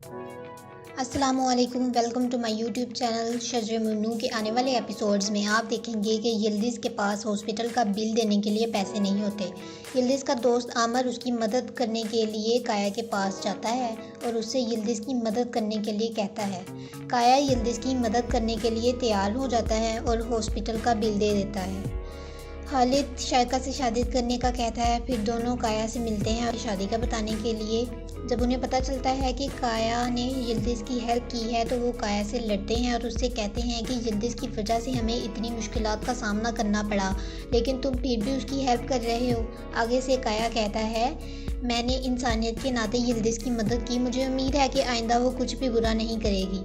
अस्सलामुअलैकुम, welcome to my YouTube channel Shajre Mamnu के आने वाले एपिसोड्स में आप देखेंगे कि यिल्दिज़ के पास हॉस्पिटल का बिल देने के लिए पैसे नहीं होते। यिल्दिज़ का दोस्त आमर उसकी मदद करने के लिए काया के पास जाता है और उससे यिल्दिज़ की मदद करने के लिए कहता है। काया यिल्दिज़ की मदद करने के लिए तैयार हो जाता है और हॉस्पिटल का बिल दे देता है। खालिद शायका से शादी करने का कहता है, फिर दोनों काया से मिलते हैं और शादी का बताने के लिए। जब उन्हें पता चलता है कि काया ने यिल्दिज़ की हेल्प की है तो वो काया से लड़ते हैं और उससे कहते हैं कि यिल्दिज़ की वजह से हमें इतनी मुश्किलात का सामना करना पड़ा, लेकिन तुम फिर भी उसकी हेल्प कर रहे हो। आगे से काया कहता है, मैंने इंसानियत के नाते यिल्दिज़ की मदद की, मुझे उम्मीद है कि आइंदा वो कुछ भी बुरा नहीं करेगी।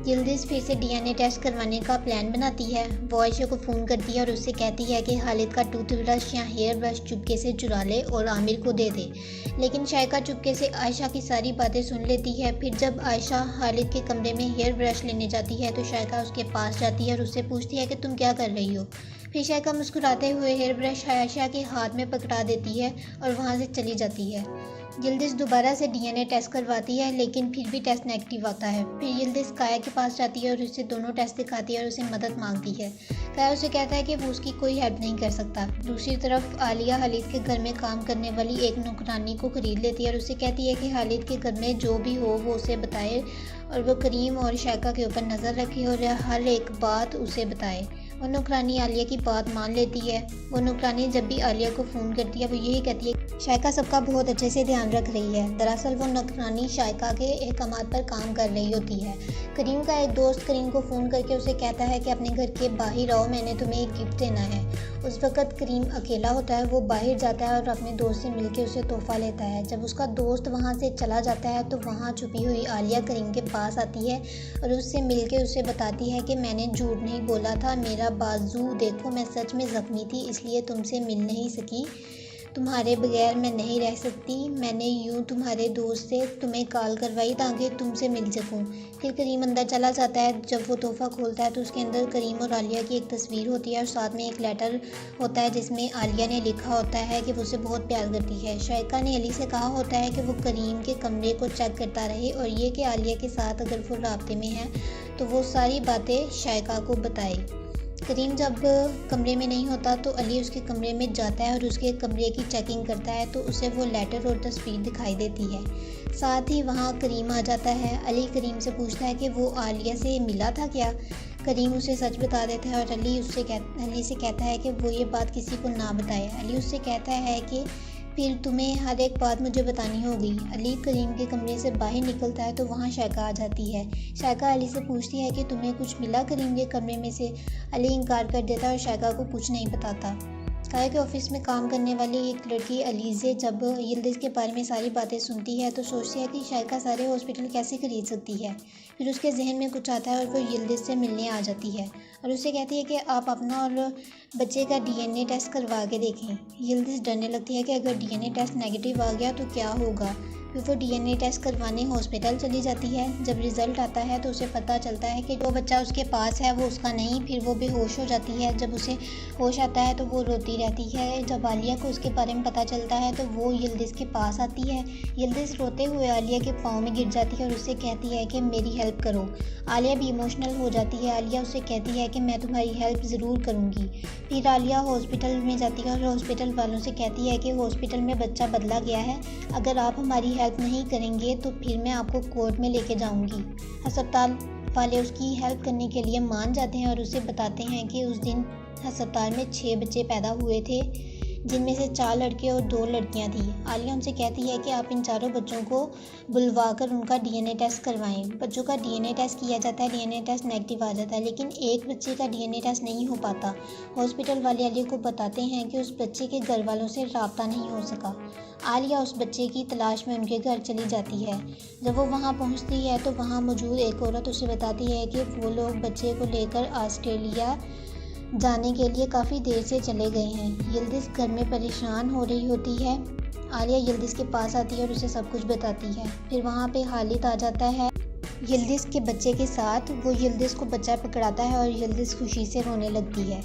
यिल्दिज़ फिर से डीएनए टेस्ट करवाने का प्लान बनाती है। वो आयशा को फ़ोन करती है और उससे कहती है कि खालिद का टूथब्रश या हेयर ब्रश चुपके से चुरा ले और आमिर को दे दे। लेकिन शायका चुपके से आयशा की सारी बातें सुन लेती है। फिर जब आयशा खालिद के कमरे में हेयर ब्रश लेने जाती है तो शायका उसके पास जाती है और उससे पूछती है कि तुम क्या कर रही हो। फिर शायका मुस्कुराते हुए हेयर ब्रश आयशा के हाथ में पकड़ा देती है और वहाँ से चली जाती है। यिल्दिज़ दोबारा से डीएनए टेस्ट करवाती है, लेकिन फिर भी टेस्ट नेगेटिव आता है। फिर यिल्दिज़ काया के पास जाती है और उससे दोनों टेस्ट दिखाती है और उसे मदद मांगती है। काया उसे कहता है कि वो उसकी कोई हेल्प नहीं कर सकता। दूसरी तरफ आलिया खालिद के घर में काम करने वाली एक नौकरानी को खरीद लेती है और उसे कहती है कि खालिद के घर में जो भी हो वो उसे बताए और वो करीम और शायका के ऊपर नज़र रखे और हर एक बात उसे बताए। वो नौकरानी आलिया की बात मान लेती है। वो नौकरानी जब भी आलिया को फ़ोन करती है वो यही कहती है शायका सबका बहुत अच्छे से ध्यान रख रही है। दरअसल वो नौकरानी शायका के अहकामात पर काम कर रही होती है। करीम का एक दोस्त करीम को फ़ोन करके उसे कहता है कि अपने घर के बाहर आओ, मैंने तुम्हें एक गिफ्ट देना है। उस वक़्त करीम अकेला होता है। वो बाहर जाता है और अपने दोस्त से मिलकर उसे तोहफ़ा लेता है। जब उसका दोस्त वहाँ से चला जाता है तो वहाँ छुपी हुई आलिया करीम के पास आती है और उससे मिलकर उसे बताती है कि मैंने झूठ नहीं बोला था, मेरा बाजू देखो, मैं सच में ज़ख्मी थी इसलिए तुमसे मिल नहीं सकी। तुम्हारे बगैर मैं नहीं रह सकती। मैंने यूँ तुम्हारे दोस्त से तुम्हें कॉल करवाई ताकि तुमसे मिल सकूं। फिर करीम अंदर चला जाता है। जब वो तोहफ़ा खोलता है तो उसके अंदर करीम और आलिया की एक तस्वीर होती है और साथ में एक लेटर होता है जिसमें आलिया ने लिखा होता है कि वो उसे बहुत प्यार करती है। शायका ने अली से कहा होता है कि वो करीम के कमरे को चेक करता रहे और ये कि आलिया के साथ अगर वो राब्ते में है तो वो सारी बातें शायका को बताए। करीम जब कमरे में नहीं होता तो अली उसके कमरे में जाता है और उसके कमरे की चेकिंग करता है तो उसे वो लेटर और तस्वीर दिखाई देती है। साथ ही वहाँ करीम आ जाता है। अली करीम से पूछता है कि वो आलिया से मिला था क्या। करीम उसे सच बता देता है और अली से कहता है कि वो ये बात किसी को ना बताए। अली उससे कहता है कि फिर तुम्हें हर एक बात मुझे बतानी होगी। अली करीम के कमरे से बाहर निकलता है तो वहाँ शायका आ जाती है। शायका अली से पूछती है कि तुम्हें कुछ मिला करीम के कमरे में से। अली इनकार कर देता है और शायका को कुछ नहीं बताता। काया के ऑफिस में काम करने वाली एक लड़की अलीज़े जब यिल्दिज़ के बारे में सारी बातें सुनती है तो सोचती है कि शायका सारे हॉस्पिटल कैसे खरीद सकती है। फिर उसके जहन में कुछ आता है और वो यिल्दिज़ से मिलने आ जाती है और उससे कहती है कि आप अपना और बच्चे का डीएनए टेस्ट करवा के देखें। यिल्दिज़ डरने लगती है कि अगर डीएनए टेस्ट नेगेटिव आ गया तो क्या होगा। फिर वो डीएनए टेस्ट करवाने हॉस्पिटल चली जाती है। जब रिज़ल्ट आता है तो उसे पता चलता है कि जो बच्चा उसके पास है वो उसका नहीं। फिर वो बेहोश हो जाती है। जब उसे होश आता है तो वो रोती रहती है। जब आलिया को उसके बारे में पता चलता है तो वो यिल्दिज़ के पास आती है। यिल्दिज़ रोते हुए आलिया के पाँव में गिर जाती है और उससे कहती है कि मेरी हेल्प करो। आलिया भी इमोशनल हो जाती है। आलिया उससे कहती है कि मैं तुम्हारी हेल्प ज़रूर करूँगी। फिर आलिया हॉस्पिटल में जाती है और हॉस्पिटल वालों से कहती है कि हॉस्पिटल में बच्चा बदला गया है, अगर आप हमारी हेल्प नहीं करेंगे तो फिर मैं आपको कोर्ट में लेके जाऊंगी। अस्पताल वाले उसकी हेल्प करने के लिए मान जाते हैं और उसे बताते हैं कि उस दिन अस्पताल में 6 बच्चे पैदा हुए थे, जिनमें से 4 लड़के और 2 लड़कियां थी। आलिया उनसे कहती है कि आप इन चारों बच्चों को बुलवाकर उनका डीएनए टेस्ट करवाएं। बच्चों का डीएनए टेस्ट किया जाता है, डीएनए टेस्ट नेगेटिव आ जाता है, लेकिन एक बच्चे का डीएनए टेस्ट नहीं हो पाता। हॉस्पिटल वाले आलिया को बताते हैं कि उस बच्चे के घर वालों से राब्ता नहीं हो सका। आलिया उस बच्चे की तलाश में उनके घर चली जाती है। जब वो वहाँ पहुँचती है तो वहाँ मौजूद एक औरत उसे बताती है कि वो लोग बच्चे को लेकर ऑस्ट्रेलिया जाने के लिए काफ़ी देर से चले गए हैं। यिल्दिज़ घर में परेशान हो रही होती है। आलिया यिल्दिज़ के पास आती है और उसे सब कुछ बताती है। फिर वहाँ पे खालिद आ जाता है यिल्दिज़ के बच्चे के साथ। वो यिल्दिज़ को बच्चा पकड़ाता है और यिल्दिज़ खुशी से रोने लगती है।